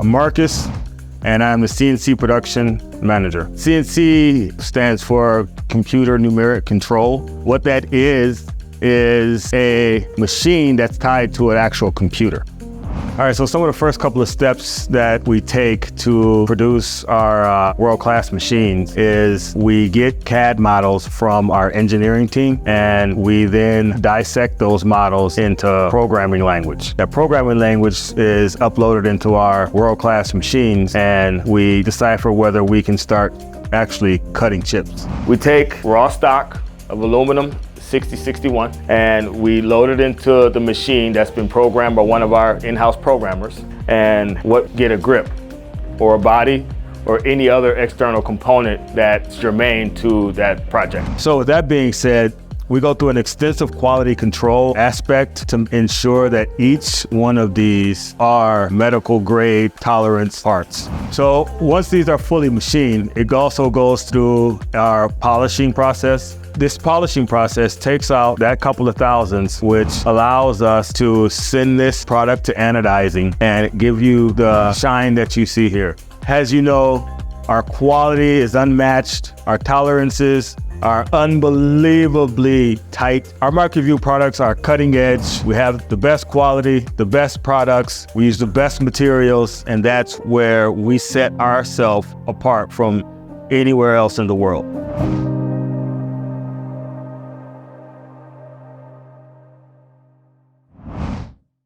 I'm Marcus, and I'm the CNC production manager. CNC stands for Computer Numeric Control. What that is a machine that's tied to an actual computer. All right, so some of the first couple of steps that we take to produce our world-class machines is we get CAD models from our engineering team, and we then dissect those models into programming language. That programming language is uploaded into our world-class machines, and we decipher whether we can start actually cutting chips. We take raw stock of aluminum, 6061, and we load it into the machine that's been programmed by one of our in-house programmers, and get a grip or a body or any other external component that's germane to that project. So with that being said, we go through an extensive quality control aspect to ensure that each one of these are medical grade tolerance parts. So once these are fully machined, it also goes through our polishing process. This polishing process takes out that couple of thousands, which allows us to send this product to anodizing and give you the shine that you see here. As you know, our quality is unmatched. Our tolerances are unbelievably tight. Our Microbeau products are cutting edge. We have the best quality, the best products. We use the best materials, and that's where we set ourselves apart from anywhere else in the world.